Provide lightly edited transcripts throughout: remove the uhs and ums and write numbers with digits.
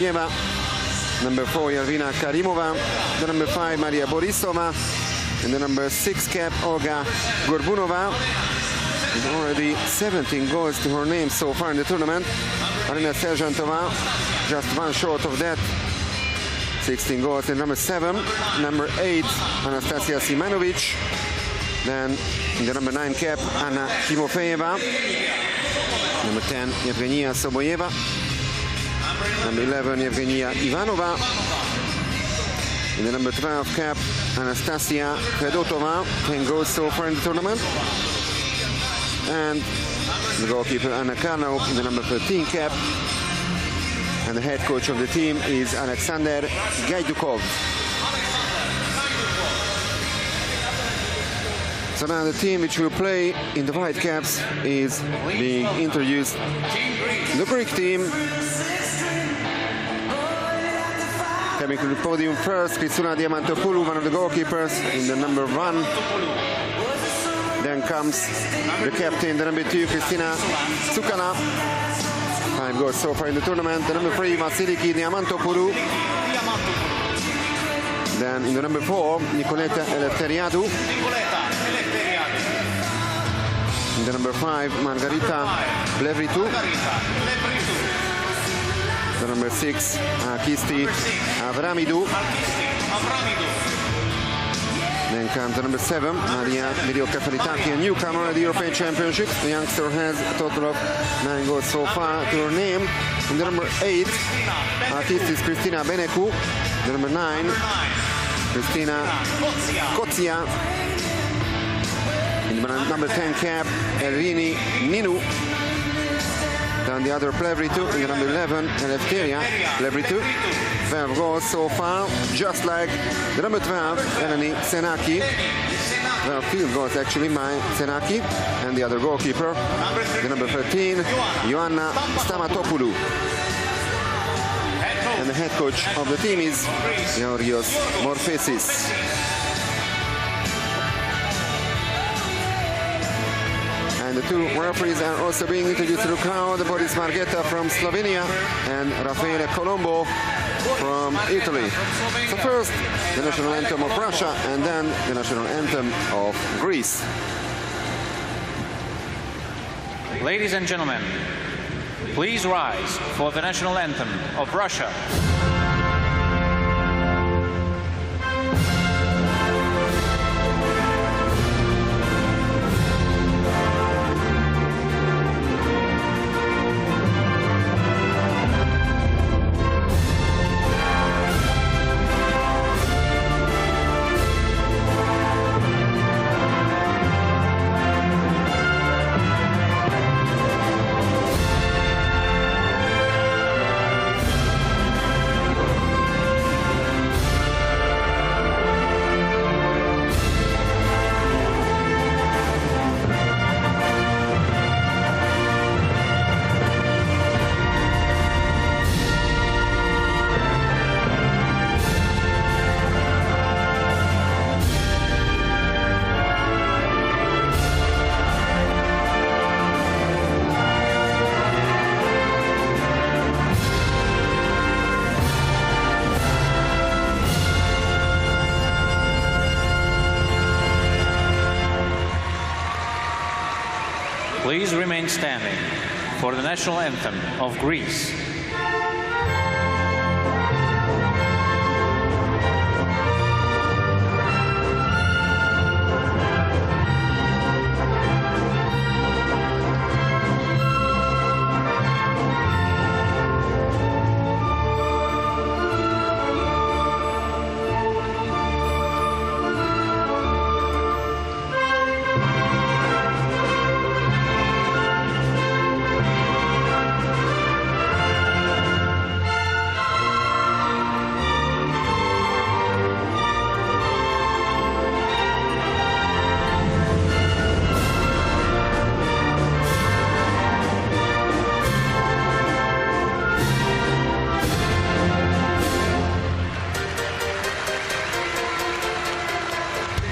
Number 4, Yarvina Karimova. The number 5, Maria Borisova. And the number 6 cap, Olga Gorbunova. With already 17 goals to her name so far in the tournament. Arina Sergentova, just one short of that. 16 goals. And number 7, number 8, Anastasia Simanovic. Then in the number 9 cap, Anna Timofeyeva. Number 10, Yevgenia Soboyeva. Number 11, Yevgenia Ivanova. In the number 12 cap, Anastasia Fedotova. 10 goals so far in the tournament. And the goalkeeper, Anna Karnov, in the number 13 cap. And the head coach of the team is Alexander Gajdukov. So now the team which will play in the white caps is being introduced. The Greek team. Coming to the podium first, Christina Diamantopoulou, one of the goalkeepers, in the number 1. Then comes the captain, the number 2, Kristina Tsukana. 5 goals so far in the tournament. The number 3, Vasiliki Diamantopoulou. Then in the number 4, Nicoleta Eleftheriadou. In the number 5, Margarita Plevritou. The number 6, Kisti Avramidou. Then comes the number 7, Maria Mirioka-Feritaki, a newcomer at the European Championship. The youngster has a total of 9 goals so far to her name. In the number 8, Kistis Kristina Beneku. The number 9, Kristina Kotsia. In the number 10 cap, Elrini Ninu. Then the other Plevritou, in the number 11, Eleftheria Plevritou. 12 goals so far, just like the number 12, Eleni Senaki. 12 field goals actually by Senaki. And the other goalkeeper, the number 13, Ioanna Stamatopoulou. And the head coach of the team is Georgios Morphesis. And the 2 referees are also being introduced to the crowd. Boris Margeta from Slovenia and Raffaele Colombo from Italy. So first, the national anthem of Russia, and then the national anthem of Greece. Ladies and gentlemen, please rise for the national anthem of Russia. Please remain standing for the national anthem of Greece.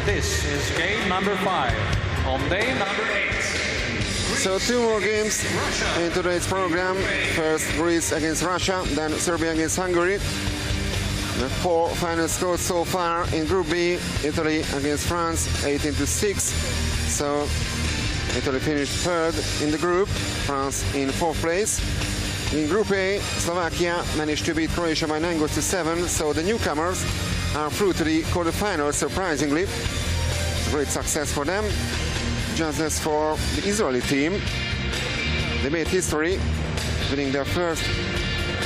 This is game number 5 on day number 8. So 2 more games in today's program. First Greece against Russia, then Serbia against Hungary. The 4 final scores so far in Group B. Italy against France, 18-6. So Italy finished 3rd in the group, France in 4th place. In Group A, Slovakia managed to beat Croatia by 9-7. So the newcomers are through to the quarterfinals, surprisingly. It's a great success for them. Just as for the Israeli team, they made history, winning their first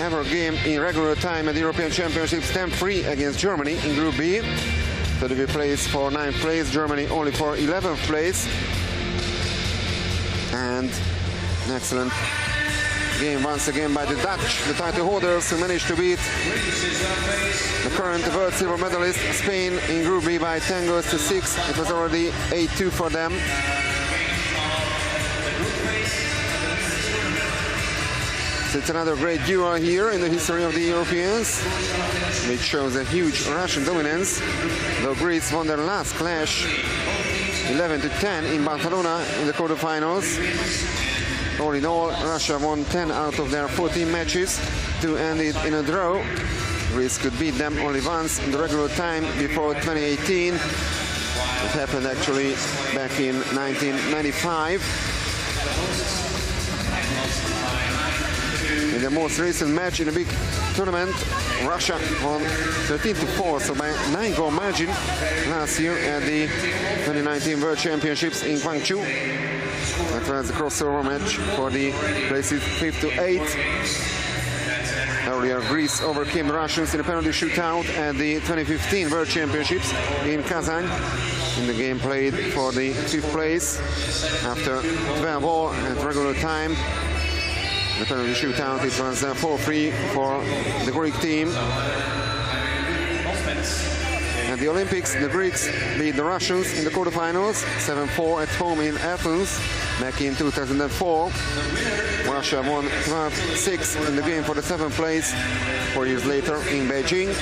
ever game in regular time at the European Championships, 10-3 against Germany in Group B. So they placed for 9th place, Germany only for 11th place. And an excellent game once again by the Dutch, the title holders, who managed to beat the current world silver medalist Spain in Group B by 10-6. It was already 8-2 for them. So it's another great duel here in the history of the Europeans, which shows a huge Russian dominance. Though Greece won their last clash 11-10 in Barcelona in the quarterfinals. All in all, Russia won 10 out of their 14 matches to end it in a draw. Greece could beat them only once in the regular time before 2018. It happened actually back in 1995. In the most recent match in a big tournament, Russia won 13-4, so by 9-goal margin last year at the 2019 World Championships in Gwangju. That was the crossover match for the places 5-8. Earlier, Greece overcame the Russians in a penalty shootout at the 2015 World Championships in Kazan. In the game played for the 5th place after 12 all at regular time. The penalty shootout, it was 4-3 for the Greek team. At the Olympics, the Greeks beat the Russians in the quarterfinals, 7-4 at home in Athens back in 2004. Russia won 12-6 in the game for the 7th place 4 years later in Beijing.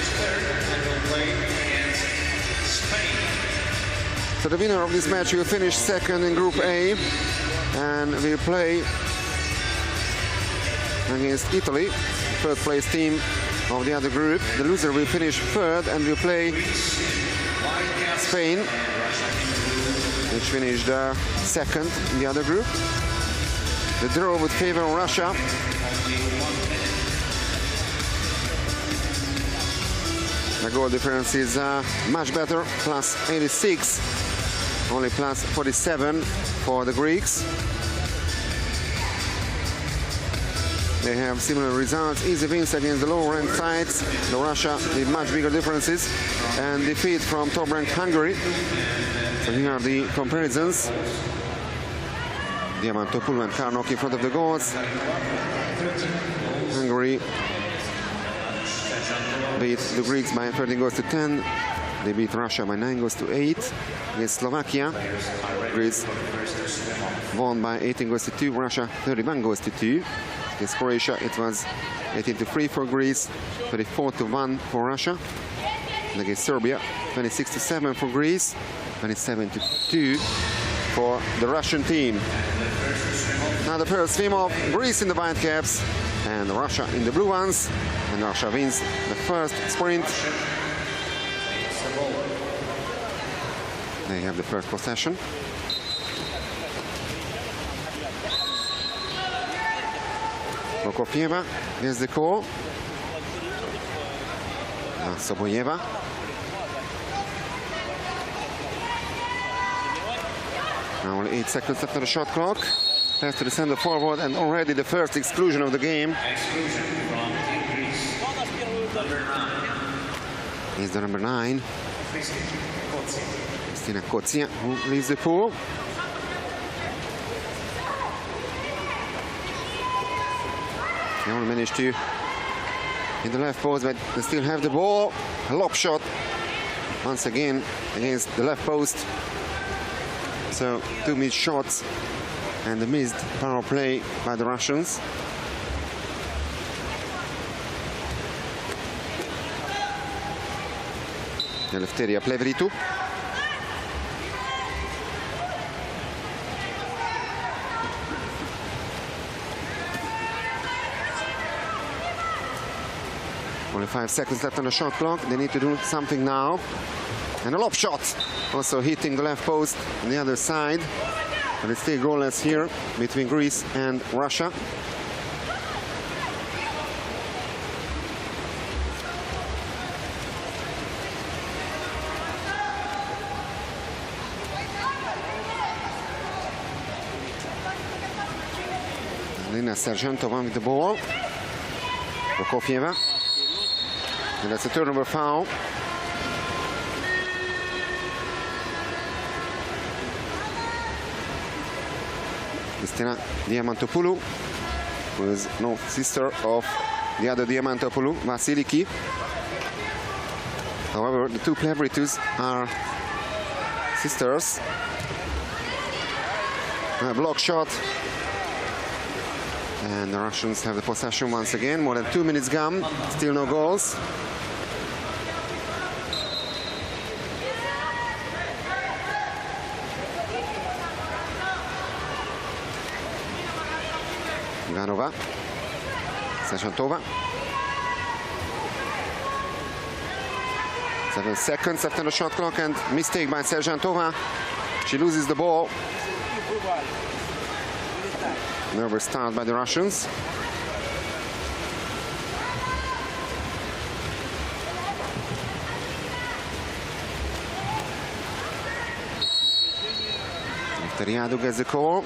So the winner of this match will finish 2nd in Group A and will play against Italy, 3rd place team of the other group. The loser will finish 3rd and will play Spain, which finished 2nd in the other group. The draw would favor Russia. The goal difference is much better, plus 86, only plus 47 for the Greeks. They have similar results, easy wins against the lower-ranked sides. The Russia with much bigger differences and defeat from top-ranked Hungary. So here are the comparisons. Waterpolo and Karnok in front of the goals. Hungary beat the Greeks by 13-10. They beat Russia by 9-8 against Slovakia. Greece won by 18-2, Russia 31-2. Against Croatia, it was 18-3 for Greece, 24-1 for Russia. And against Serbia, 26-7 for Greece, 27-2 for the Russian team. Now the first team of Greece in the white caps and Russia in the blue ones. And Russia wins the first sprint. They have the first possession. Prokofjeva gets the call. Soboyeva. Now only 8 seconds after the shot clock. Pass to the center forward and already the first exclusion of the game. Is the number 9. Kristina Kocia, who leaves the pool. They only managed to in the left post, but they still have the ball. A lob shot once again against the left post. So 2 missed shots and the missed power play by the Russians. Eleftheria Plevritou. Only 5 seconds left on the shot clock. They need to do something now. And a lob shot, also hitting the left post on the other side. But it's still goalless here between Greece and Russia. Lina Sergentova with the ball. Prokofieva. And that's a turnover foul. Kristina Diamantopoulou, who is no sister of the other Diamantopoulou, Vasiliki. However, the two Plevritus are sisters. A block shot. And the Russians have the possession once again. More than 2 minutes gone. Still no goals. Ivanova. Sergentova. 7 seconds after the shot clock, and mistake by Sergentova. She loses the ball. Nervous start by the Russians. Teriadu gets the call.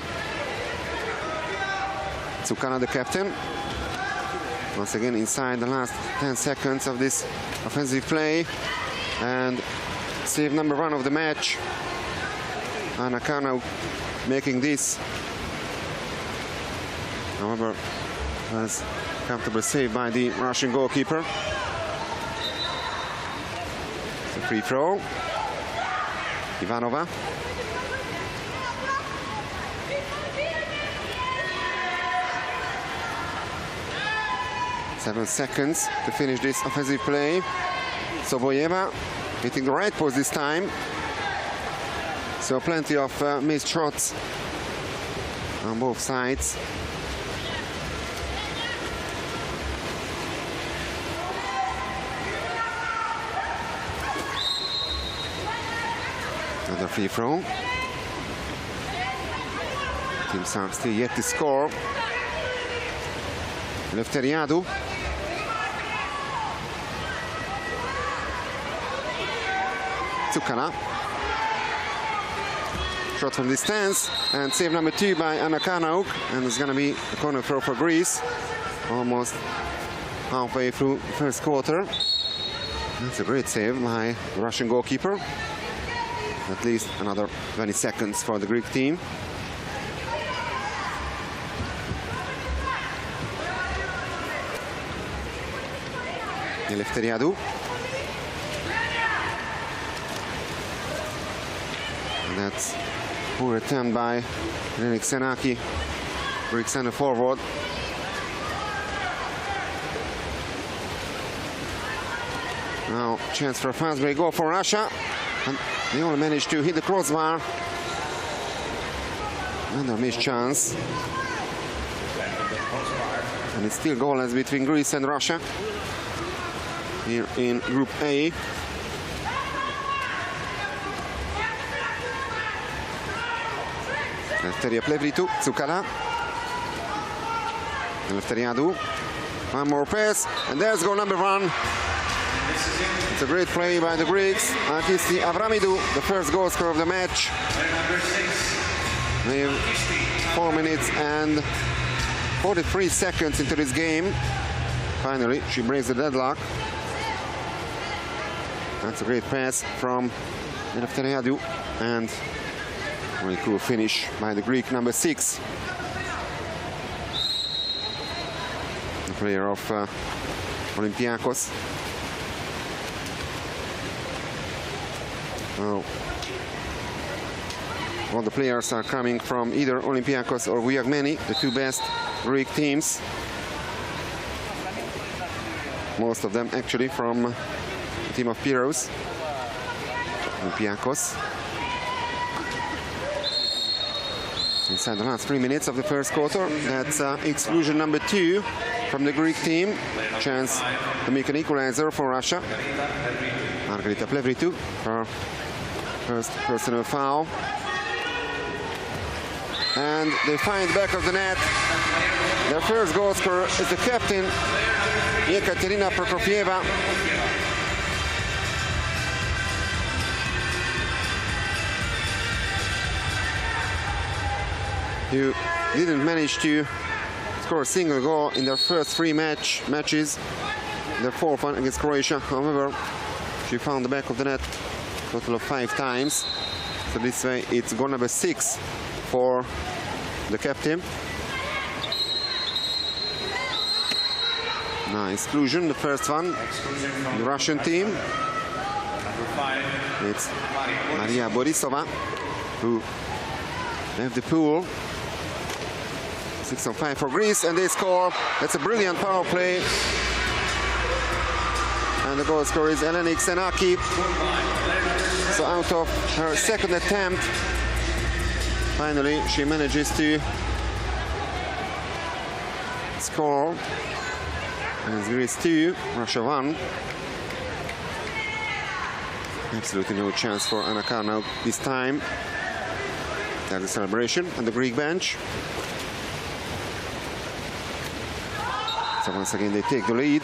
Tsukana, the captain. Once again inside the last 10 seconds of this offensive play. And save number 1 of the match. Anakana making this. However, was comfortable save by the Russian goalkeeper. It's a free throw. Ivanova. Seven seconds to finish this offensive play. Soboyeva hitting the right post this time. So plenty of missed shots on both sides. Another free throw. Teams are still yet to score. Lefteriadou. Tsukana. Shot from distance, and save number 2 by Anakanauk, and it's going to be a corner throw for Greece. Almost halfway through the first quarter. That's a great save by the Russian goalkeeper. At least another 20 seconds for the Greek team. Eleftheriadou. And that's poor attempt by Renik Senaki, Greek center forward. Now chance for a fast break goal for Russia. And they only managed to hit the crossbar. Another missed chance. And it's still goalless between Greece and Russia here in Group A. Eleftheria Plevritou, Tsukala. Eleftheriadou. One more pass, and there's goal number 1. It's a great play by the Greeks. Artisti Avramidou, the first goal scorer of the match. We have 4 minutes and 43 seconds into this game. Finally, she breaks the deadlock. That's a great pass from Eleftheriadou, and very cool finish by the Greek number 6. The player of Olympiakos. Well, all the players are coming from either Olympiakos or Viagmeni, the 2 best Greek teams. Most of them actually from the team of Pyrrhos, Olympiakos. Inside the last 3 minutes of the first quarter, that's exclusion number 2 from the Greek team. Chance to make an equalizer for Russia. Margarita Plevritou, her first personal foul. And they find the back of the net. Their first goal scorer is the captain, Ekaterina Prokofieva. Who didn't manage to score a single goal in their first three matches. The fourth one against Croatia. However, she found the back of the net a total of 5 times. So this way it's goal number 6 for the captain. Nice exclusion, the first one. The Russian team. It's Maria Borisova who left the pool. 6-5 for Greece, and they score. That's a brilliant power play. And the goal scorer is Eleni Xenaki. So out of her second attempt, finally she manages to score. And it's Greece 2, Russia 1. Absolutely no chance for Anna Karnau this time. There's the celebration on the Greek bench. So once again they take the lead.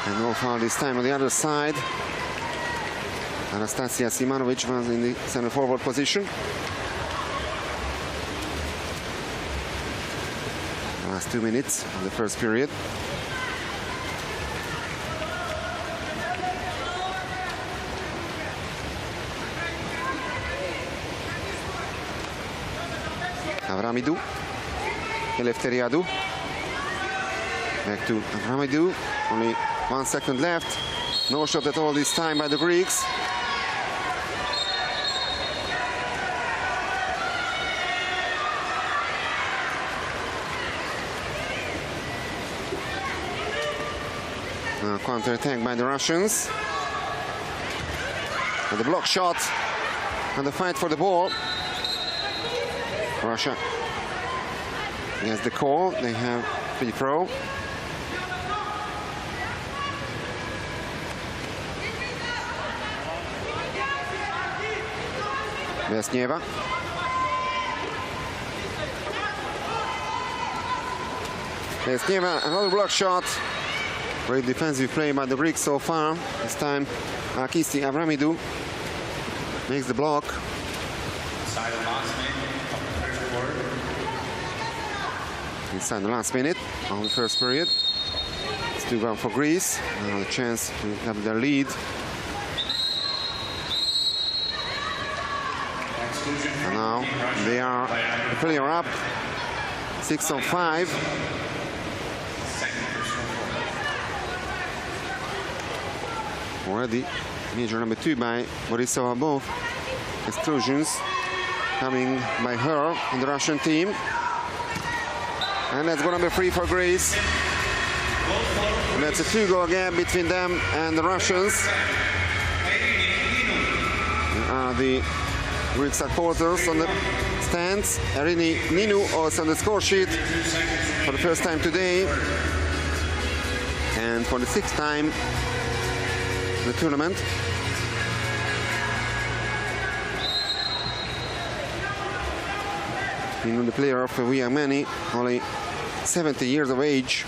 And no foul this time on the other side. Anastasia Simanovic was in the center forward position. The last 2 minutes of the first period. Avramidou. Eleftheriadou. Back to Avramidou. Only 1 second left. No shot at all this time by the Greeks. Counter-attack by the Russians. And the block shot and the fight for the ball. Russia against the call. They have free throw. Vesnieva. Vesnieva, another block shot. Great defensive play by the Greeks so far. This time, Akisi Avramidou makes the block. Inside the last minute of the first period. It's 2-1 for Greece. Now a chance to have their lead. And now they are a player up. 6-5. Already major number 2 by Borisova. Both exclusions coming by her in the Russian team. And that's goal number 3 for Greece. And that's a 2-goal gap between them and the Russians. The Greek supporters on the stands. Erini Ninu also on the score sheet for the first time today. And for the 6th time in the tournament. Ninu, the player of Viamani, only 70 years of age.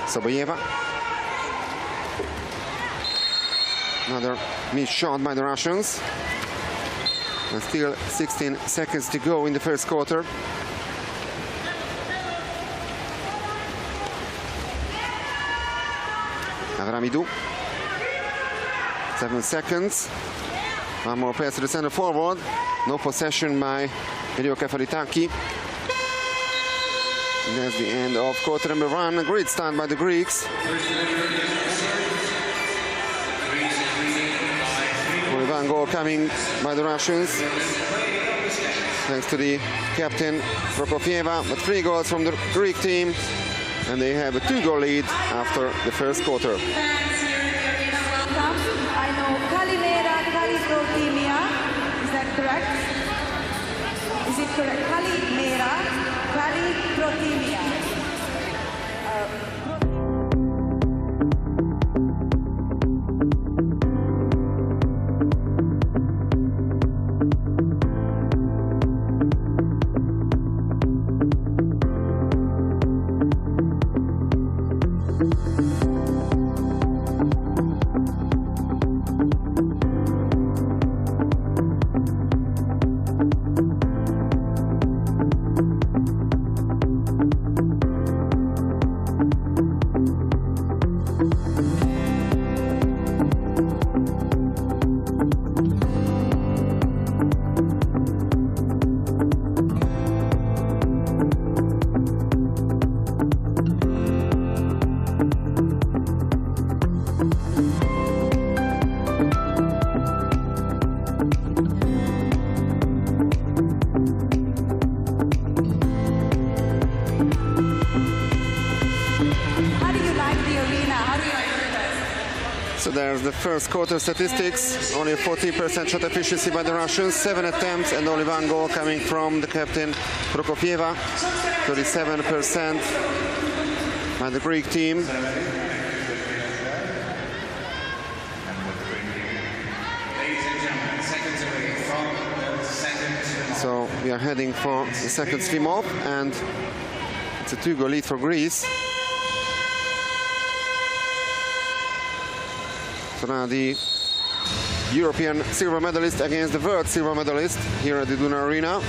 Soboyeva. Another missed shot by the Russians. And still 16 seconds to go in the first quarter. Avramidou. 7 seconds. One more pass to the center forward. No possession by Elio Kafaritaki. And that's the end of quarter number 1. A great start by the Greeks. Only 1 goal coming by the Russians. Thanks to the captain Prokofieva. But 3 goals from the Greek team. And they have a 2-goal lead after the first quarter. I know Kalimera, Kalipro team. correct? Is it correct? Kali Mera, Kali Protimia. So there's the first quarter statistics. Only 40% shot efficiency by the Russians, 7 attempts and only 1 goal coming from the captain Prokofieva. 37% by the Greek team. So we are heading for the second swim off, and it's a 2-goal lead for Greece. So now the European silver medalist against the world silver medalist here at the Duna Arena.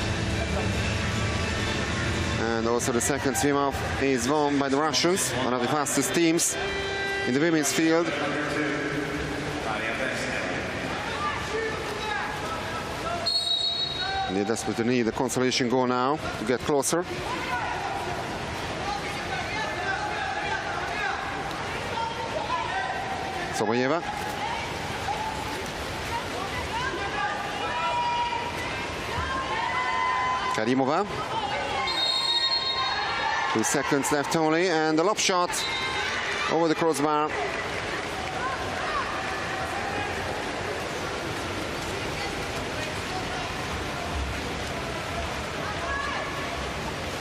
And also the second swim-off is won by the Russians, one of the fastest teams in the women's field. And they desperately need the consolation goal now to get closer. Soboyeva. Karimova. 2 seconds left only, and the lob shot over the crossbar.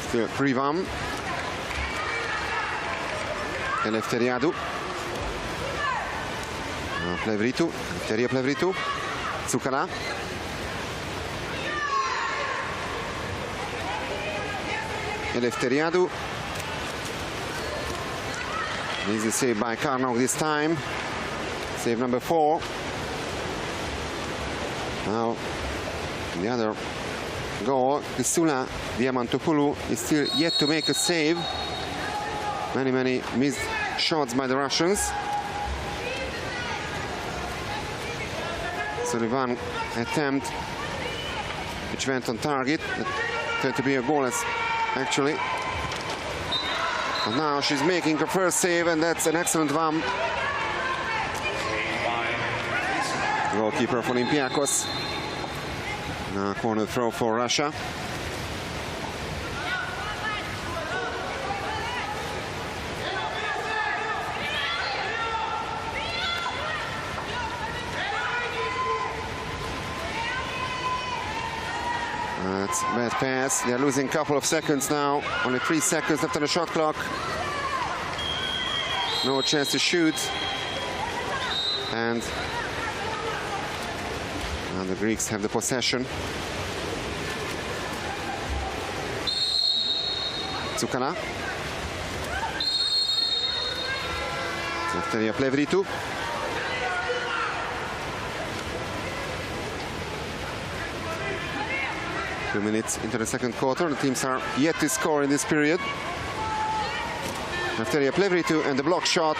Still Privam. Eleftheriadou. Plevritou, Eleftheria Plevritou. Tsukala. Eleftheriadou. Easy save by Karnov this time. Save number 4. Now, the other goal, Pisula Diamantopoulou is still yet to make a save. Many missed shots by the Russians. So the one attempt which went on target, it turned to be a goal actually. And now she's making her first save, and that's an excellent one. Goalkeeper of Olympiacos. Now corner throw for Russia. That's a bad pass. They're losing a couple of seconds now. Only 3 seconds left on the shot clock. No chance to shoot. And now the Greeks have the possession. Tsukala. Eleftheria Plevritou. Two minutes into the second quarter. The teams are yet to score in this period. Eleftheria Plevritou and the block shot.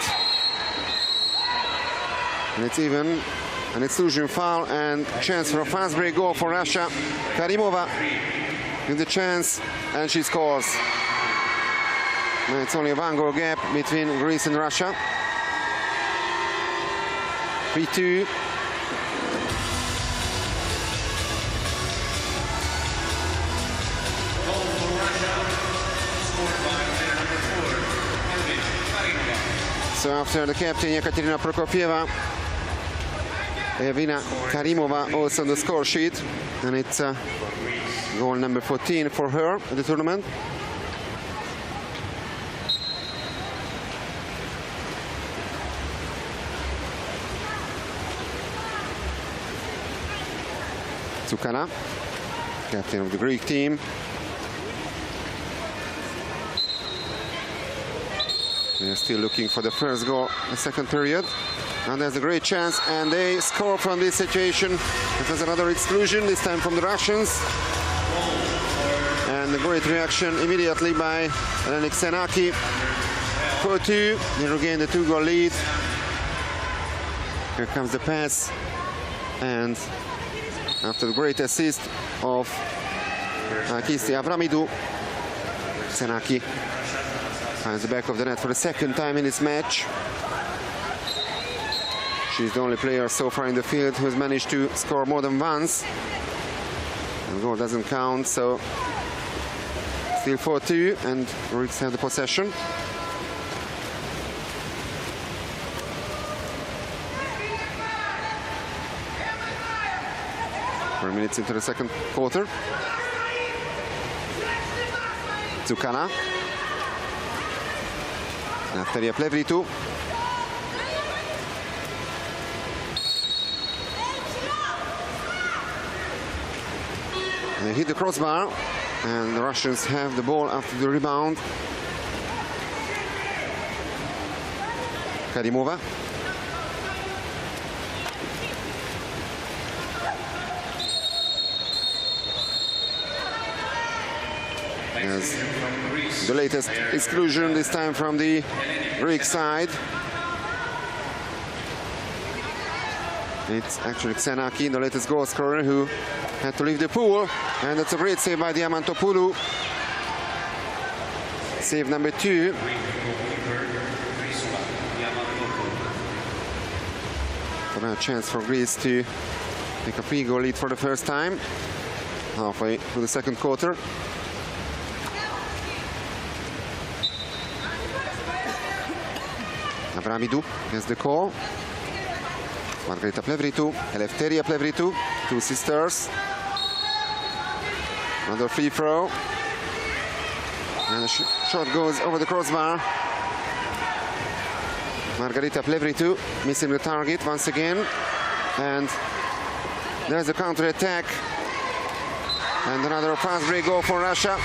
And it's even an exclusion foul and chance for a fast break goal for Russia. Karimova in the chance, and she scores. And it's only a 1-goal gap between Greece and Russia. 3-2. So after the captain Ekaterina Prokofieva, Evina Karimova also on the score sheet. And it's goal number 14 for her at the tournament. Tsukana, captain of the Greek team. They're still looking for the first goal in the second period. And there's a great chance, and they score from this situation. It was another exclusion, this time from the Russians. And a great reaction immediately by Alenik Senaki. 4-2, they regain the 2-goal lead. Here comes the pass. And after the great assist of Kisti Avramidou, Senaki finds the back of the net for the second time in this match. She's the only player so far in the field who has managed to score more than once. And the goal doesn't count, so still 4-2, and Greeks have the possession. Minutes into the second quarter. Tsukana. Naftaria Plevritou. They hit the crossbar, and the Russians have the ball after the rebound. Karimova. As the latest exclusion, this time from the Greek side. It's actually Xenaki, the latest goal scorer, who had to leave the pool. And that's a great save by Diamantopoulou. Save number 2. So a chance for Greece to make a 3-goal lead for the first time, halfway through the second quarter. Avramidou gets the call. Margarita Plevritou, Eleftheria Plevritou, 2 sisters. Another free throw. And the shot goes over the crossbar. Margarita Plevritou missing the target once again. And there's a counter-attack. And another fast break goal for Russia.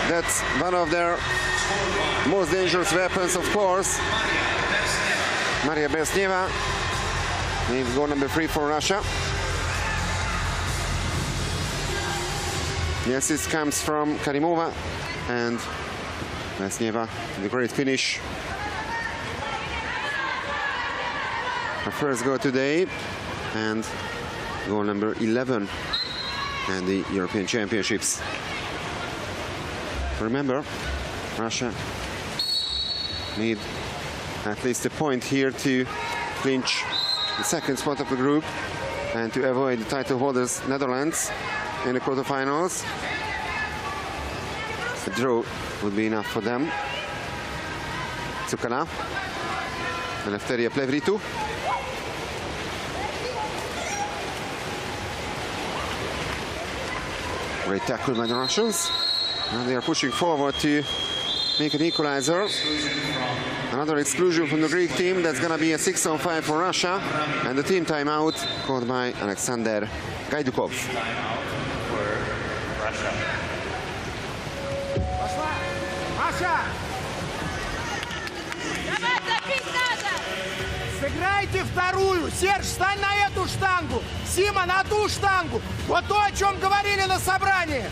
That's one of their most dangerous weapons, of course. Maria Bersneva names goal number 3 for Russia. The assist comes from Karimova, and Bersneva, the great finish. Her first goal today, and goal number 11 and the European Championships. Remember, Russia need at least a point here to clinch the second spot of the group and to avoid the title holders Netherlands in the quarterfinals. A draw would be enough for them. Tsukana, Eleftheria Plevritou. Great tackle by the Russians. And they are pushing forward to make an equalizer. Another exclusion from the Greek team. That's going to be a 6-on-5 for Russia. And the team timeout called by Alexander Gaidukov. Сыграйте вторую. Серж, встань на эту штангу. Сима, на ту штангу. Вот то, о чем говорили на собрании.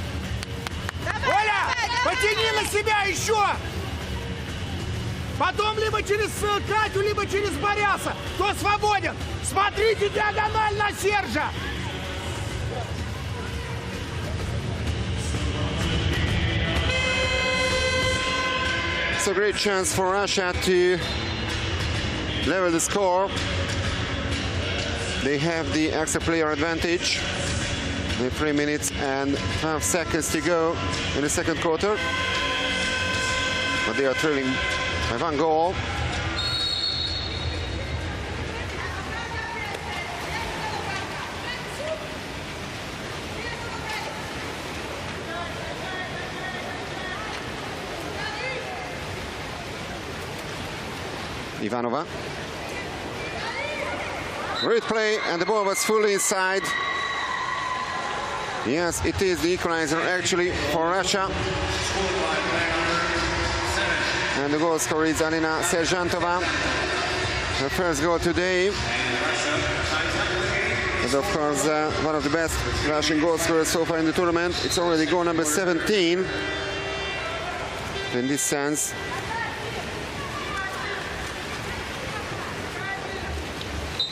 Оля, потяни на себя еще. Потом либо через Катю, либо через Боряса. Кто свободен? Смотрите диагональ на Сержа. It's a great chance for Russia to level the score. They have the extra player advantage. With 3 minutes and 12 seconds to go in the second quarter. But they are trailing by 1 goal. Ivanova. Great play, and the ball was fully inside. Yes, it is the equalizer actually for Russia. And the goal scorer is Alina Serjantova. Her first goal today. And of course, one of the best Russian goal scorers so far in the tournament. It's already goal number 17. In this sense,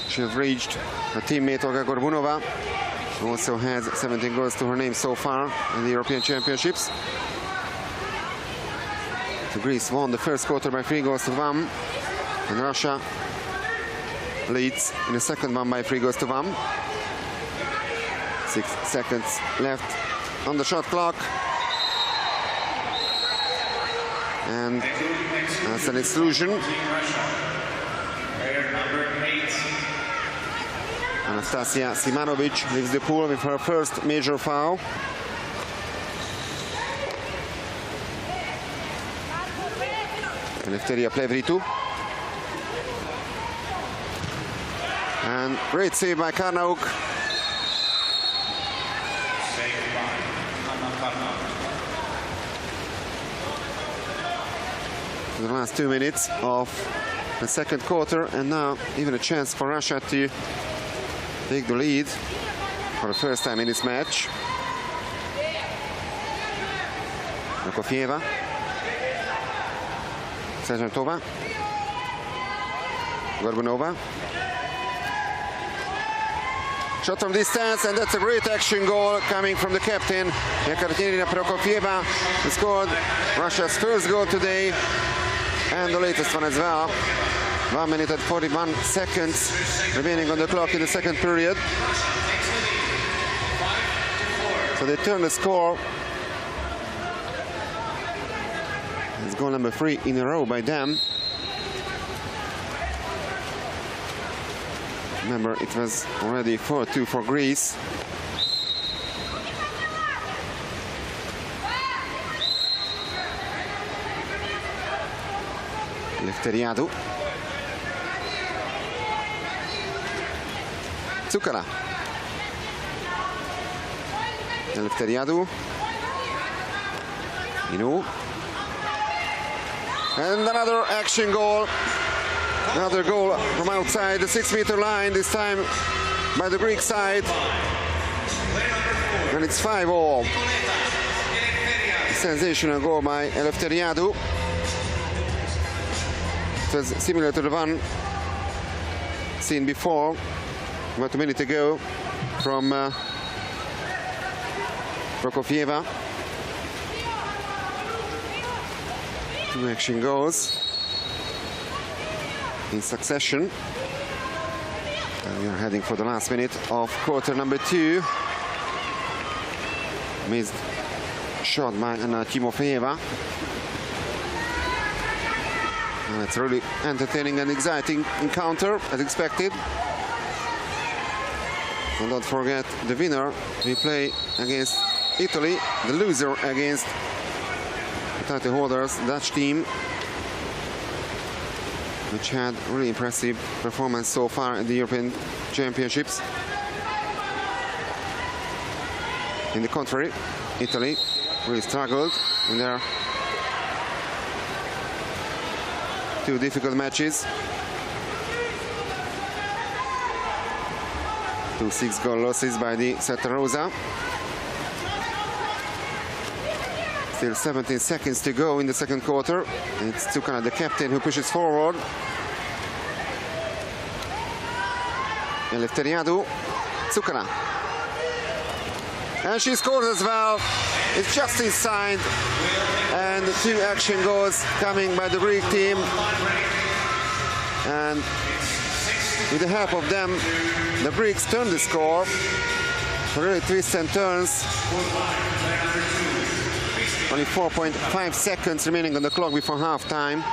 she has reached her teammate Olga Gorbunova, who also has 17 goals to her name so far in the European Championships. So Greece won the first quarter by 3-1, and Russia leads in the second one by 3-1. 6 seconds left on the shot clock. And that's an exclusion. Anastasia Simanovic leaves the pool with her first major foul. Eleftheria Plevritou. And great save by Karnauk. The last 2 minutes of the second quarter, and now even a chance for Russia to take the lead for the first time in this match. Prokofjeva, Serjantova, Gorbunova. Shot from distance, and that's a great action goal coming from the captain, Ekaterina Prokofjeva, who scored Russia's first goal today, and the latest one as well. 1 minute and 41 seconds remaining on the clock in the second period. So they turn the score. It's goal number 3 in a row by them. Remember, it was already 4-2 for Greece. Eleftheriadou. Tsukala. Eleftheriadou. Inou. And another action goal. Another goal from outside the 6-meter line, this time by the Greek side. And it's 5-all. Sensational goal by Eleftheriadou. It was similar to the one seen before, about a minute ago, from Prokofjeva. 2 action goals in succession. And we are heading for the last minute of quarter number 2. Missed shot by Anna Timofeyeva. And it's really entertaining and exciting encounter, as expected. And don't forget, the winner will play against Italy, the loser against the title holders, Dutch team, which had really impressive performance so far in the European Championships. In the contrary, Italy really struggled in their 2 difficult matches. 2 6-goal losses by the Santa Rosa. Still 17 seconds to go in the second quarter. It's Tsukala, the captain, who pushes forward. Eleftheriadou, Tsukala. And she scores as well. It's just inside. And 2 action goals coming by the Greek team. And with the help of them, the Greeks turn the score. Really twists and turns. Only 4.5 seconds remaining on the clock before half-time.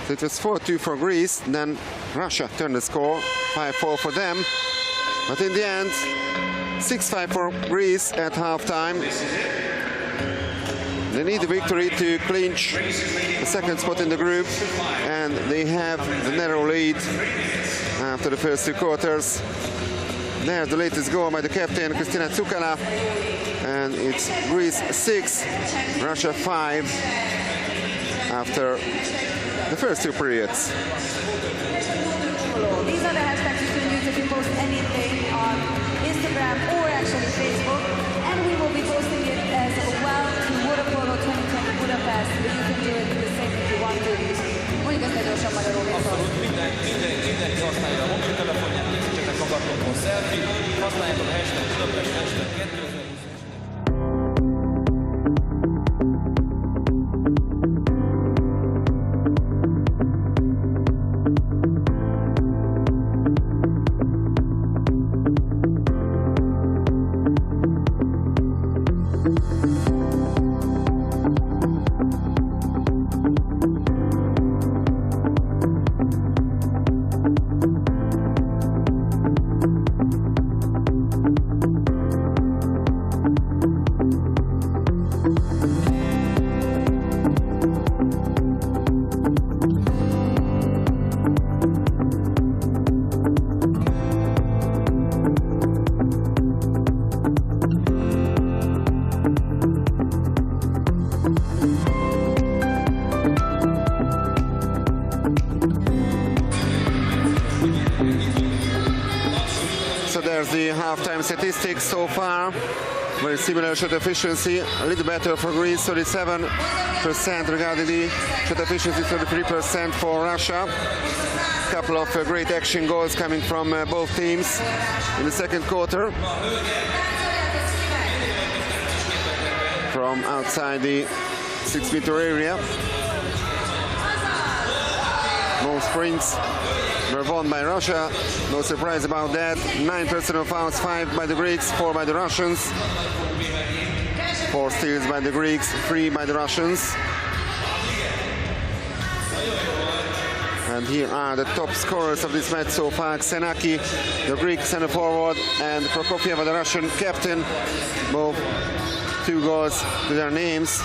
So it was 4-2 for Greece, then Russia turned the score, 5-4 for them. But in the end, 6-5 for Greece at half-time. They need the victory to clinch the second spot in the group, and they have the narrow lead after the first 2 quarters. There's the latest goal by the captain, Kristina Tsukala, and it's Greece 6, Russia 5 after the first 2 periods. These are the hashtags you can use if you post anything on Instagram or actually Facebook, and we will be posting it as well to Waterpolo 2020 Budapest, but you can do it the same if you want to. Mondjuk ezt gyorsan magyarul Mindenki használja a mobiltelefonját, készítsetek magatokon selfie, használjátok a hashtag Budapest, hashtag 2020. The halftime statistics so far, very similar shot efficiency, a little better for Greece, 37% regarding the shot efficiency, 33% for Russia. A couple of great action goals coming from both teams in the second quarter. From outside the 6-meter area. Most sprints were won by Russia, no surprise about that. 9 personal fouls, 5 by the Greeks, 4 by the Russians. 4 steals by the Greeks, 3 by the Russians. And here are the top scorers of this match so far. Xenaki, the Greek center forward, and Prokofieva, the Russian captain. Both 2 goals to their names.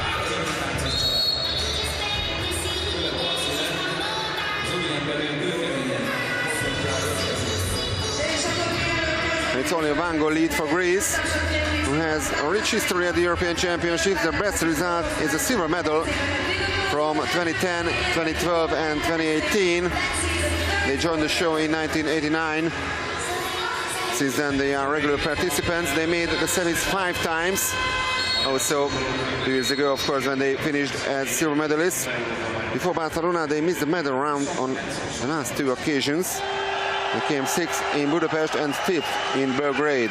It's only a 1 goal lead for Greece, who has a rich history at the European Championships. Their best result is a silver medal from 2010, 2012 and 2018. They joined the show in 1989. Since then they are regular participants. They made the semis 5 times. Also 2 years ago, of course, when they finished as silver medalists. Before Barcelona, they missed the medal round on the last 2 occasions. They came 6th in Budapest and 5th in Belgrade.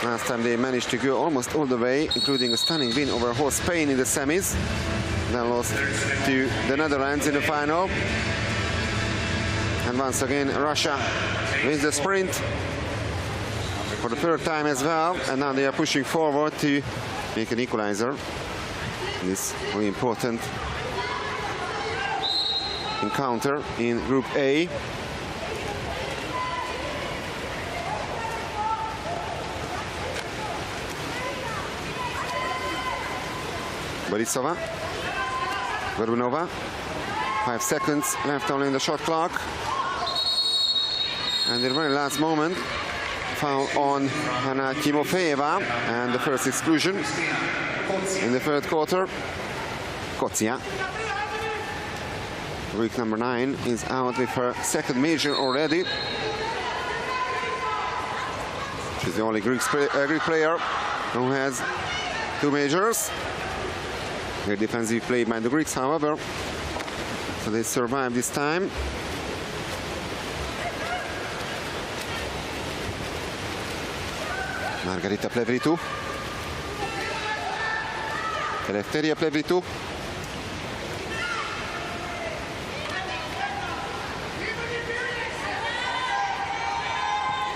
Last time they managed to go almost all the way, including a stunning win over host Spain in the semis. Then lost to the Netherlands in the final. And once again, Russia wins the sprint for the 3rd time as well. And now they are pushing forward to make an equalizer. This very important encounter in Group A. Borisova, Gorbunova, 5 seconds left only in the shot clock. And in the very last moment, foul on Hanna Timofeeva, and the first exclusion in the 3rd quarter. Kotsia, Greek number 9, is out with her 2nd major already. She's the only Greek player who has 2 majors. Great defensive play by the Greeks, however, so they survived this time. Margarita Plevritou, Eleftheria Plevritou.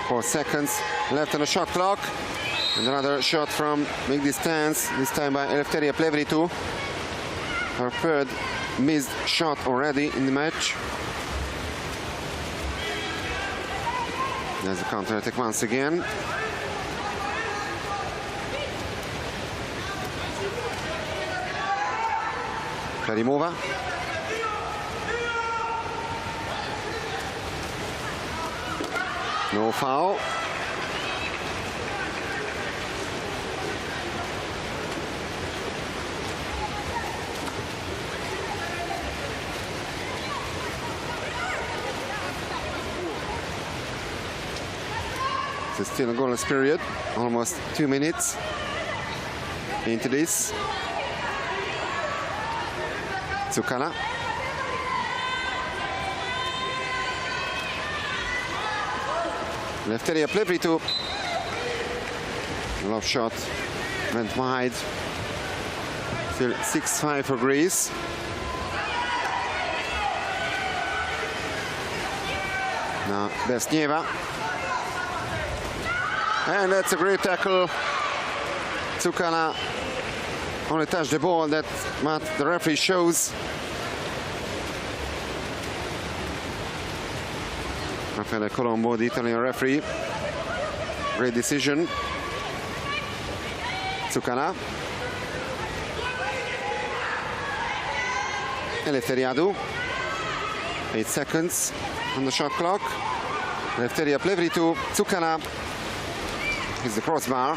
Four seconds left on the shot clock. And another shot from big distance, this time by Eleftheria Plevritou. Her 3rd missed shot already in the match. There's a counter-attack once again. Karimova. No foul. It's still a goalless period, almost 2 minutes into this. Tsukala. Lefteria Plevritu. Love shot went wide. Still 6-5 for Greece. Now Besnieva. And that's a great tackle. Tsukala only touched the ball. That's what the referee shows. Raffaele Colombo, the Italian referee. Great decision. Tsukala. Eleftheriadou. 8 seconds on the shot clock. Eleftheria Plevritu. Tsukala. Here's the crossbar.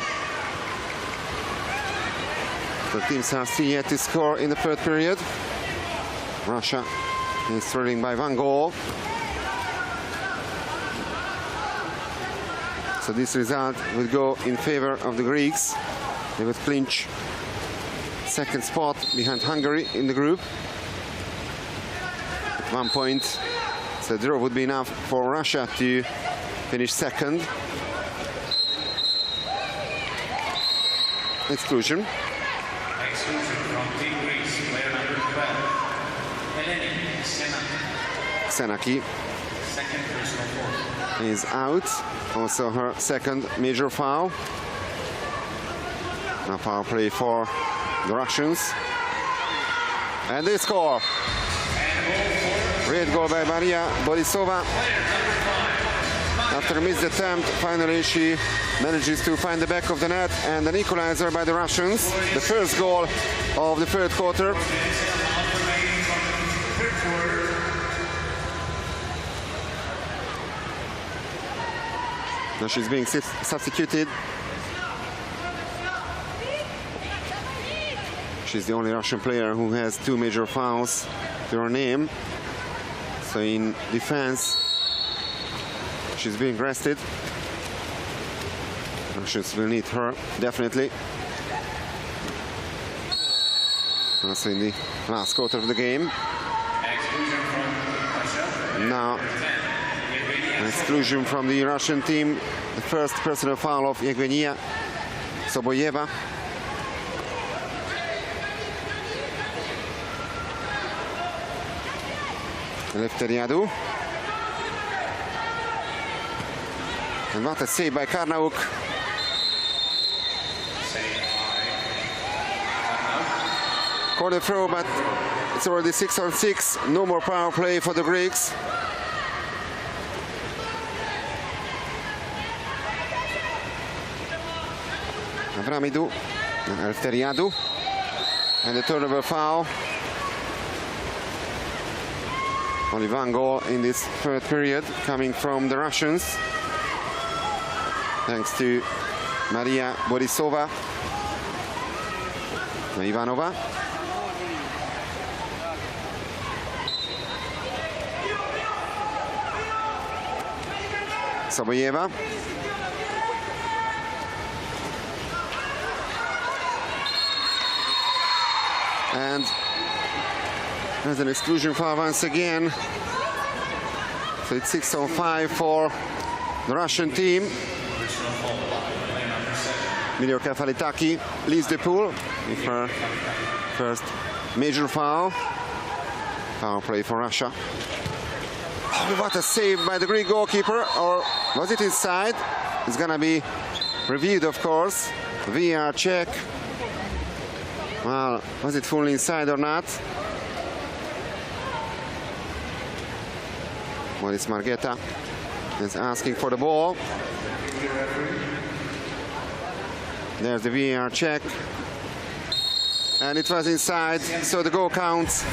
The teams are still yet to score in the third period. Russia is trailing by 1 goal. So this result would go in favor of the Greeks. They would clinch second spot behind Hungary in the group. At 1 point, so the draw would be enough for Russia to finish second. Exclusion. Exclusion from Team Greece, player number 12, Eleni Xenaki second personal foul. is out. Also her second major foul. Now power play for the Russians. And they score. Great goal by Maria Borisova. After a missed attempt, finally she manages to find the back of the net, and an equalizer by the Russians. The first goal of the third quarter. Now she's being substituted. She's the only Russian player who has 2 major fouls to her name. So in defense, she's being rested. Russians will need her, definitely. Also in the last quarter of the game. Now, an exclusion from the Russian team. The first personal foul of Yevgenia Soboyeva. Eleftheriadou. And what a save by Karnauk. Corner throw, but it's already 6-on-6. No more power play for the Greeks. Avramidou, Eleftheriadou, and the turnover foul. Only 1 goal in this third period coming from the Russians. Thanks to Maria Borisova, Ivanova. Soboyeva. And there's an exclusion foul once again. So it's 6-on-5 for the Russian team. Milioka Falitaki leads the pool with her first major foul. Power play for Russia. Oh, what a save by the Greek goalkeeper. Or was it inside? It's gonna be reviewed, of course. VAR check. Well, was it fully inside or not? Moritz Margeta is asking for the ball. There's the VAR check. and it was inside, so the goal counts.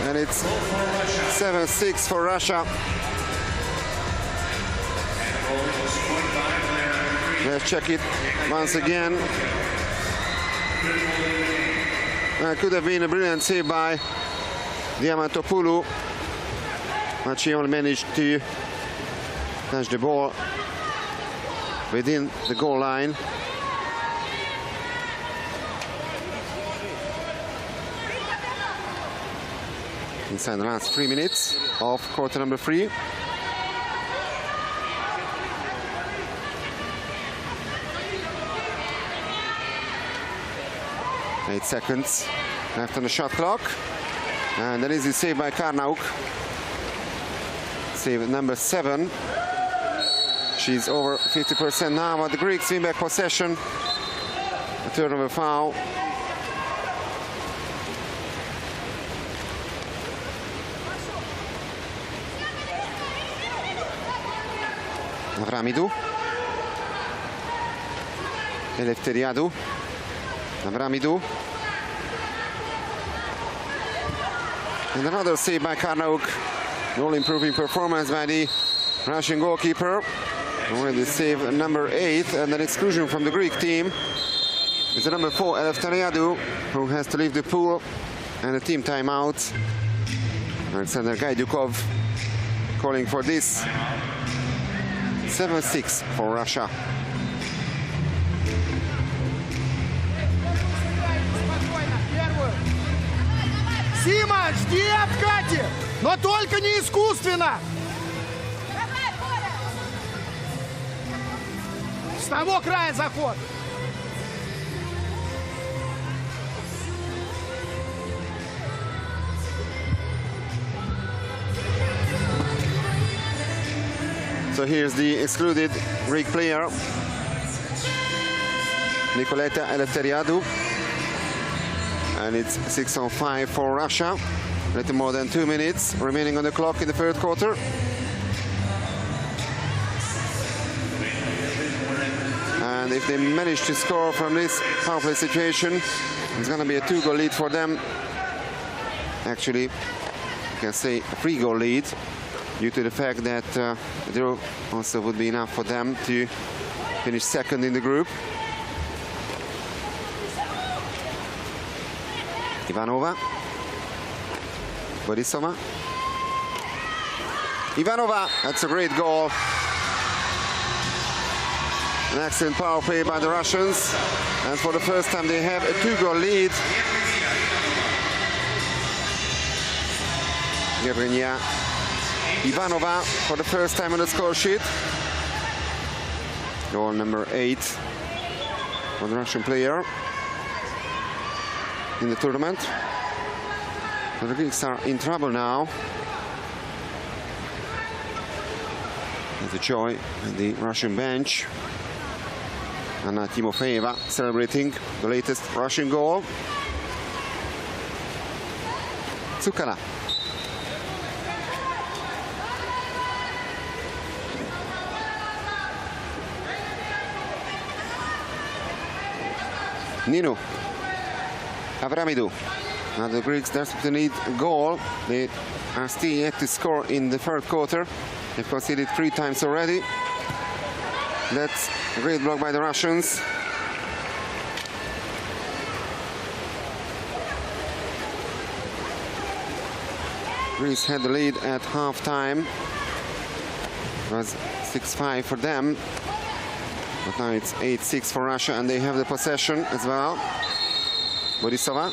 And it's 7-6 for Russia. Let's check it once again. Could have been a brilliant save by Waterpolo, but she only managed to touch the ball within the goal line. Inside the last 3 minutes of quarter number 3. Eight seconds left on the shot clock. And there is a save by Karnauk. Save number 7. She's over 50% now, but the Greeks win back possession. A turnover foul. Avramidou. Eleftheriadou. Avramidou. And another save by Karnauk. Goal improving performance by the Russian goalkeeper. Already save number 8, and an exclusion from the Greek team. It's the number 4, Eleftheriadou, who has to leave the pool, and a team timeout. Alexander Gaidukov calling for this. 7-6 for Russia. Сима, жди откати, но только не искусственно. С того края заход. So here's the excluded Greek player, Nicoleta Eleftheriadou. And it's 6-5 for Russia. A little more than 2 minutes remaining on the clock in the third quarter. And if they manage to score from this power play situation, it's going to be a 2-goal lead for them. Actually, you can say a 3-goal lead, due to the fact that a draw also would be enough for them to finish second in the group. Ivanova. Borisova. Ivanova, that's a great goal. An excellent power play by the Russians. And for the first time they have a 2-goal lead. Gerenia Ivanova for the first time on the score sheet. Goal number 8 for the Russian player in the tournament. The Greeks are in trouble now. There's a joy at the Russian bench. Anna Timofeeva celebrating the latest Russian goal. Tsukala. Nino. Avramidou. Now the Greeks desperately need a goal. They are still yet to score in the third quarter. They've conceded 3 times already. That's a great block by the Russians. Greece had the lead at half-time. It was 6-5 for them. But now it's 8-6 for Russia, and they have the possession as well. Borisova.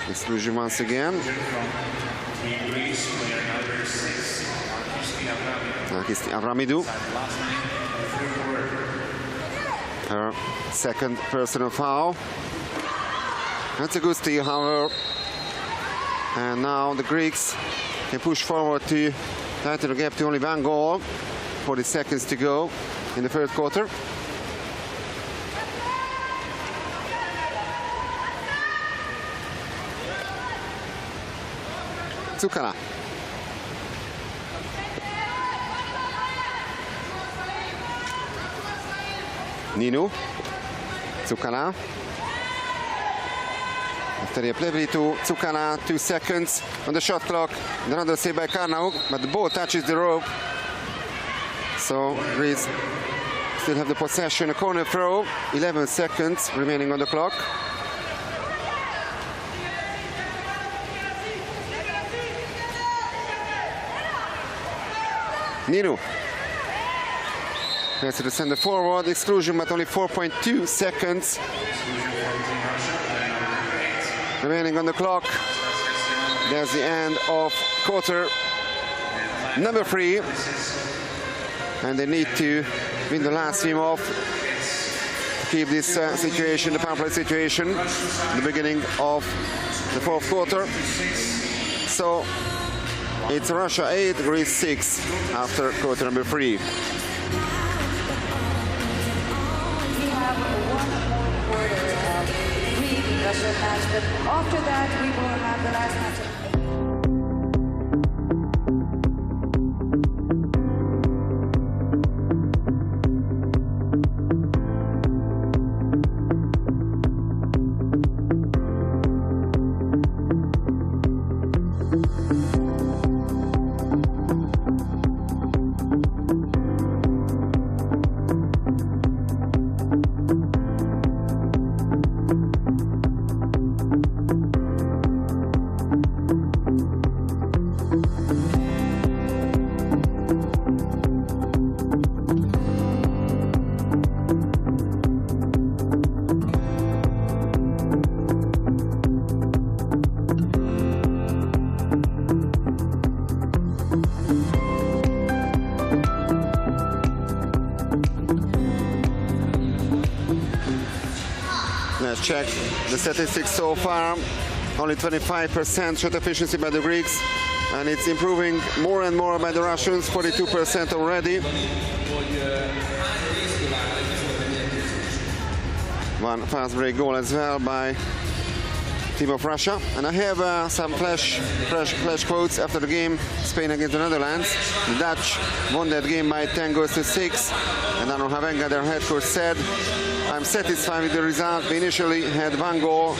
Exclusion once again. Avramidou. Her second personal foul. That's a good steal, however. And now the Greeks can push forward to tighten the gap to only 1 goal. 40 seconds to go in the third quarter. Tsukala. Nino. Tsukala. After the play to Tsukala, 2 seconds on the shot clock. Another save by Karnauk, but the ball touches the rope. So Greece still have the possession. A corner throw, 11 seconds remaining on the clock. Ninu. Pass to the center forward, exclusion, but only 4.2 seconds remaining on the clock. There's the end of quarter number 3. And they need to win the last swim off to keep this situation, the power play situation, the beginning of the 4th quarter. So it's Russia 8, Greece 6 after quarter number 3. We have one more quarter of the Russia match, but after that we will have the last match. Let's check the statistics so far. Only 25% shot efficiency by the Greeks, and it's improving more and more by the Russians, 42% already. One fast break goal as well by team of Russia. And I have some flash quotes after the game, Spain against the Netherlands. The Dutch won that game by 10 goals to 6. And Arno Havenga, their head coach, said, "I'm satisfied with the result. We initially had one goal,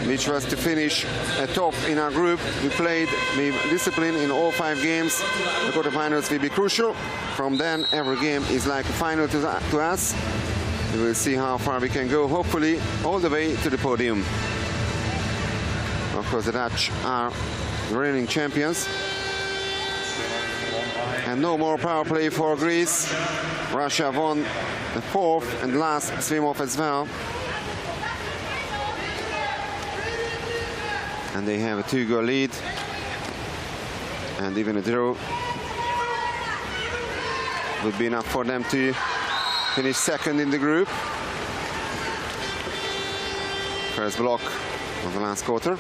which was to finish atop in our group. We played with discipline in all 5 games. The quarterfinals will be crucial. From then, every game is like a final to us. We will see how far we can go, hopefully all the way to the podium." Of course, the Dutch are the reigning champions. And no more power play for Greece. Russia won the 4th and last swim-off as well. And they have a 2-goal lead. And even a draw would be enough for them to finish second in the group. First block of the last quarter.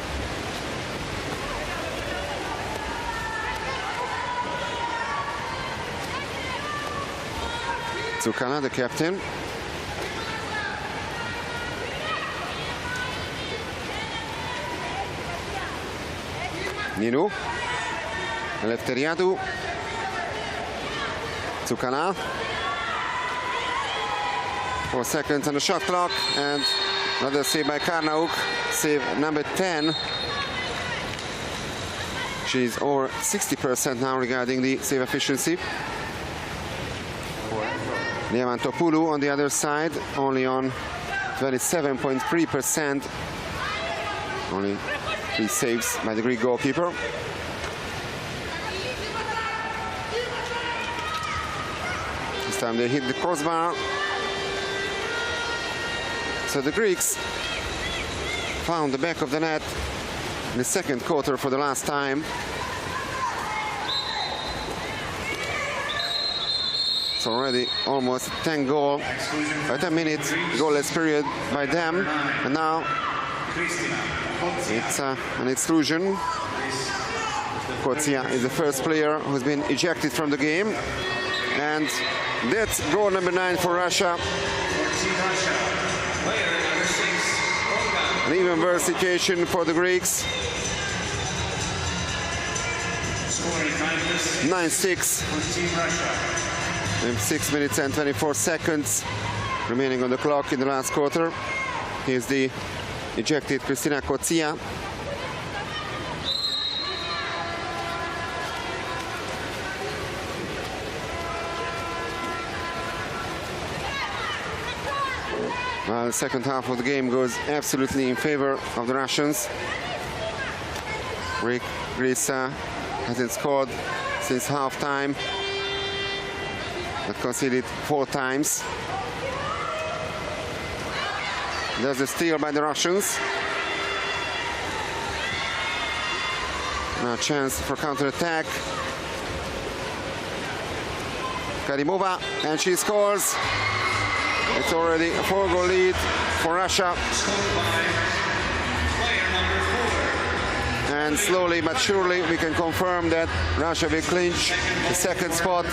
Tsukala, the captain. Ninu. Eleftheriadou. Tsukala. 4 seconds on the shot clock, and another save by Karnauk, save number 10. She's over 60% now regarding the save efficiency. Waterpolo on the other side, only on 27.3%. Only 3 saves by the Greek goalkeeper. This time they hit the crossbar. So the Greeks found the back of the net in the 2nd quarter for the last time. It's already almost 10 minute goalless period by them, and now it's an exclusion. Kotia is the first player who's been ejected from the game, and that's goal number 9 for Russia. An even worse situation for the Greeks. 9-6 in 6 minutes and 24 seconds remaining on the clock in the last quarter. Here's the ejected Kristina Kotsia. Well, the second half of the game goes absolutely in favor of the Russians. Greece hasn't scored since half-time, but conceded 4 times. There's a steal by the Russians. Now a chance for counter-attack. Karimova, and she scores. It's already a 4-goal lead for Russia. And slowly but surely we can confirm that Russia will clinch the second spot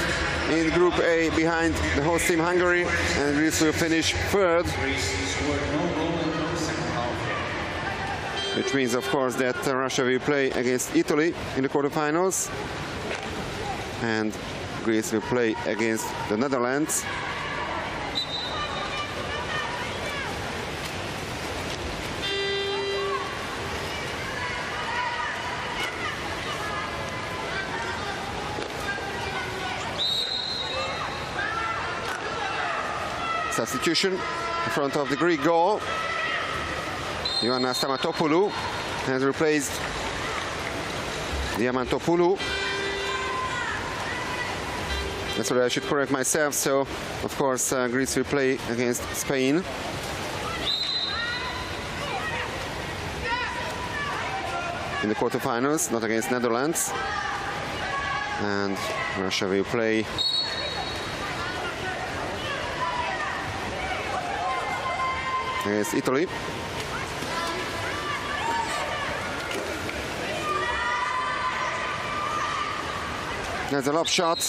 in Group A behind the host team Hungary, and Greece will finish third. Which means, of course, that Russia will play against Italy in the quarterfinals, and Greece will play against the Netherlands. Substitution in front of the Greek goal. Ioanna Stamatopoulou has replaced Diamantopoulou. That's what I should correct myself. So, of course, Greece will play against Spain. In the quarterfinals, not against Netherlands. And Russia will play against Italy. There's a lob shot.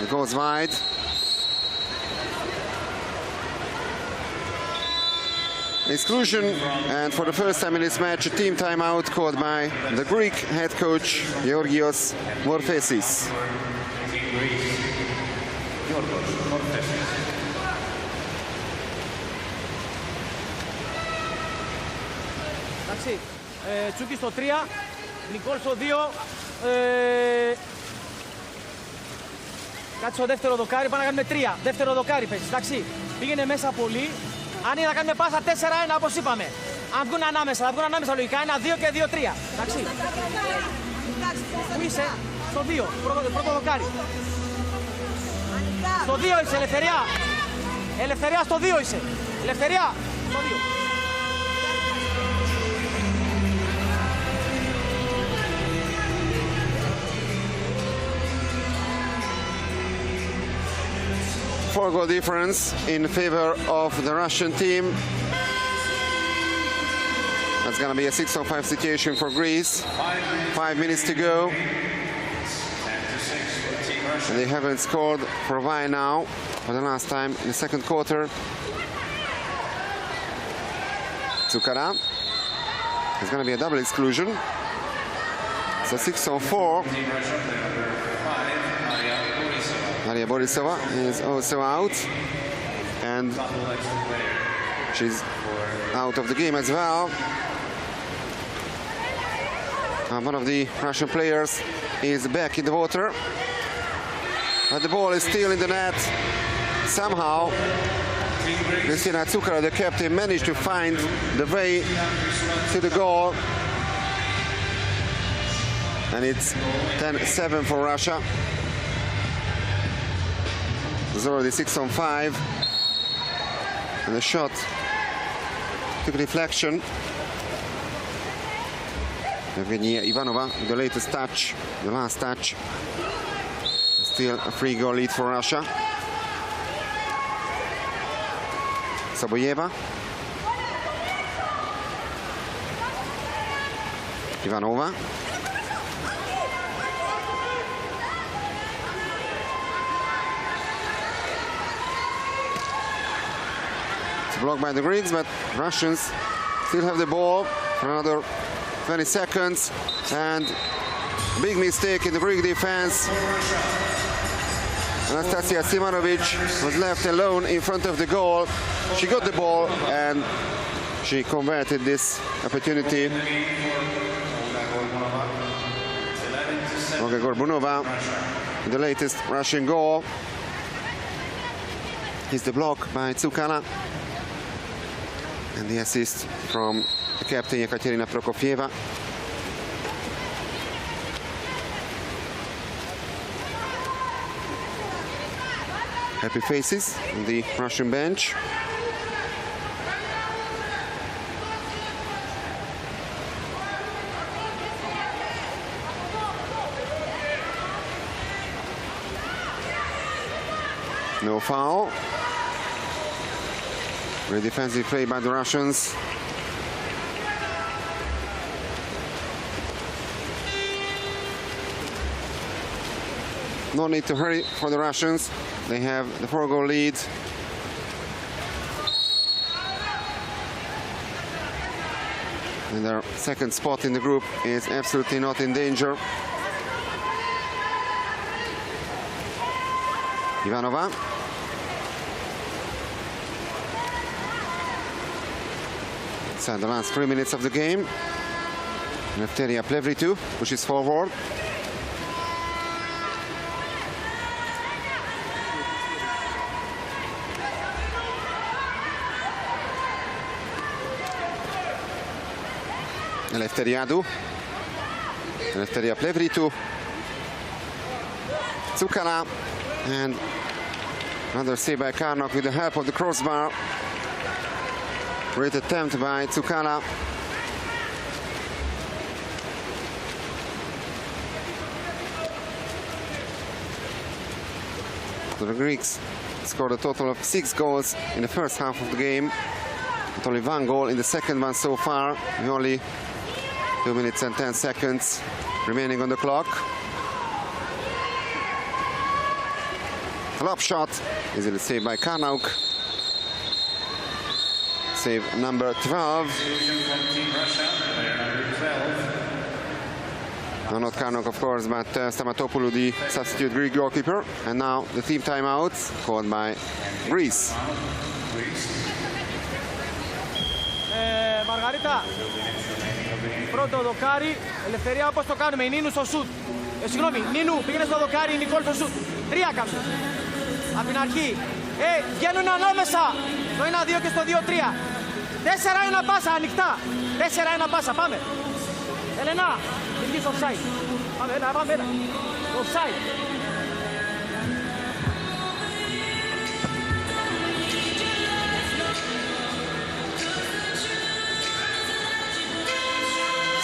It goes wide. Exclusion, and for the first time in this match, a team timeout called by the Greek head coach Georgios Morphesis. Εντάξει, Τσούκι στο 3, Νικόλ στο 2, κάτι στο δεύτερο δοκάρι, πάμε να κάνουμε 3, δεύτερο δοκάρι παίζεις, εντάξει, πήγαινε μέσα πολύ, αν είναι να κάνουμε πάσα 4-1 όπως είπαμε, αν βγουν ανάμεσα, θα βγουν ανάμεσα λογικά, 1-2 και 2-3, εντάξει. Πού είσαι, στο 2, πρώτο δοκάρι. Στο 2 είσαι, Ελευθεριά, Ελευθεριά στο 2 είσαι, Ελευθεριά, στο 2. Four-goal difference in favor of the Russian team. That's going to be a 6-on-5 situation for Greece. 5 minutes to go. And they haven't scored for a while now, for the last time in the second quarter. Tsukara. It's going to be a double exclusion. It's a 6-on-4. Maria Borisova is also out, and she's out of the game as well. One of the Russian players is back in the water, but the ball is still in the net. Somehow, Kristina Tsukara, the captain, managed to find the way to the goal, and it's 10-7 for Russia. It's already 6-on-5, and the shot took deflection. Evgenia Ivanova with the latest touch, the last touch. Still a 3-goal lead for Russia. Saboyeva. Ivanova. Blocked by the Greeks, but Russians still have the ball for another 20 seconds, and big mistake in the Greek defense. Anastasia Simanovic was left alone in front of the goal. She got the ball and she converted this opportunity. Olga Gorbunova, the latest Russian goal. Is the block by Tsukala. And the assist from the captain Ekaterina Prokofieva. Happy faces on the Russian bench. No foul. Very defensive play by the Russians. No need to hurry for the Russians. They have the 4-goal lead. And their second spot in the group is absolutely not in danger. Ivanova. Inside the last 3 minutes of the game. Nefteria Plevritu pushes forward. Eleftheriadou. Eleftheria Plevritu. Tsukala. And another save by Karnok with the help of the crossbar. Great attempt by Tsukala. So the Greeks scored a total of 6 goals in the first half of the game. With only 1 goal in the second one so far. With only 2 minutes and 10 seconds remaining on the clock. Lob shot, easily saved by Karnauk. Save number 12. No, not Karnauk, of course, but Stamatopoulou, the substitute Greek goalkeeper. And now the team timeout called by Greece. Μαργαρίτα, πρώτο δοκάρι, Ελευθερία, όπως το κάνουμε, η Νίνου στο σουτ. Συγγνώμη, Νίνου, πήγαινε στο δοκάρι, η Νικόλ στο σουτ. 3 κάψε. Από την αρχή. Βγαίνουν ανάμεσα. Το 1-2 και στο 2-3. 4-1 πάσα, ανοιχτά. 4-1 πάσα, πάμε. Ελένα, βγεις offside. Πάμε, έλα, πάμε, έλα. Offside.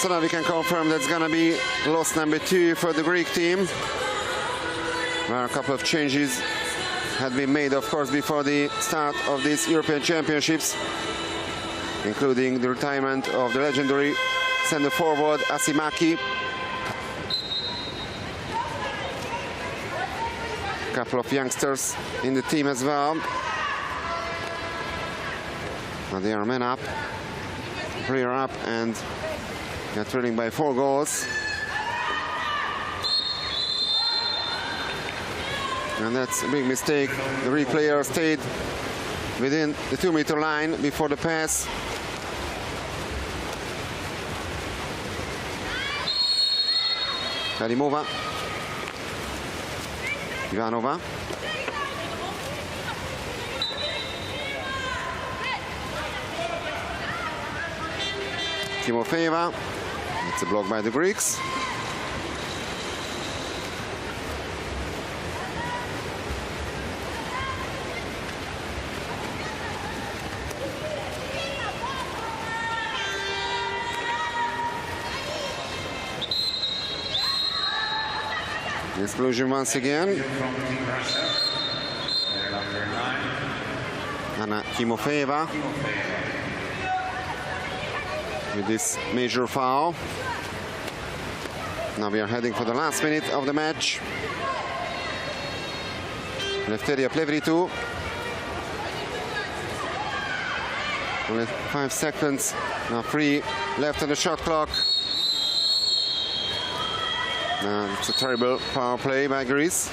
So now we can confirm that's going to be loss number 2 for the Greek team. Where a couple of changes had been made, of course, before the start of these European Championships, including the retirement of the legendary center forward Asimaki. A couple of youngsters in the team as well. Now they are men up, rear up, and they're trailing by 4 goals. And that's a big mistake. The Greek player stayed within the 2-meter line before the pass. Karimova. Ivanova. Timofeeva. It's a block by the Greeks. Exclusion once again. Anna Timofeeva with this major foul. Now we are heading for the last minute of the match. Eleftheria Plevritu. Only 5 seconds. Now 3 left on the shot clock. It's a terrible power play by Greece.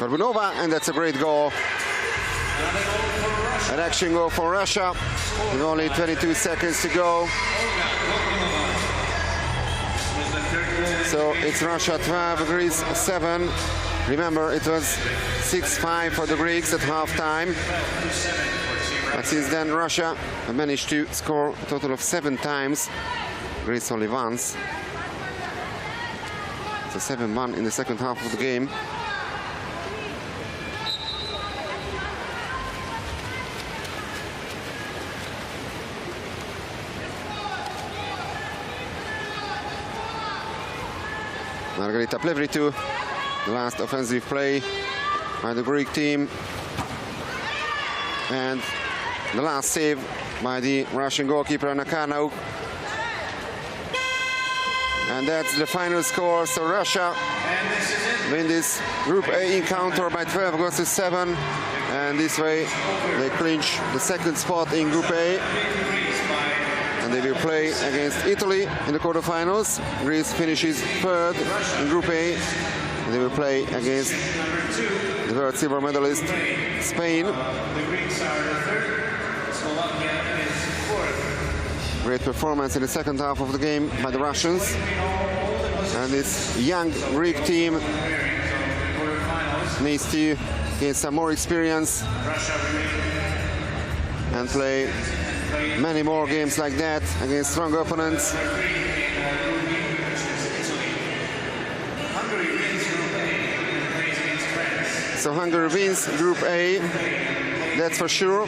Gorbunova, and that's a great goal. An action goal for Russia with only 22 seconds to go. So it's Russia 12, Greece 7. Remember, it was 6-5 for the Greeks at halftime. But since then, Russia managed to score a total of 7 times. Greece only once. So 7-1 in the second half of the game. Margarita Plevritou, the last offensive play by the Greek team. And the last save by the Russian goalkeeper Nakarnauk. And that's the final score. So Russia win this Group A encounter by 12 goals to 7. And this way they clinch the second spot in Group A. And they will play against Italy in the quarterfinals. Greece finishes third in Group A. And they will play against the world silver medalist Spain. Great performance in the second half of the game by the Russians. And this young Greek team needs to gain some more experience and play many more games like that against strong opponents. So Hungary wins Group A, that's for sure.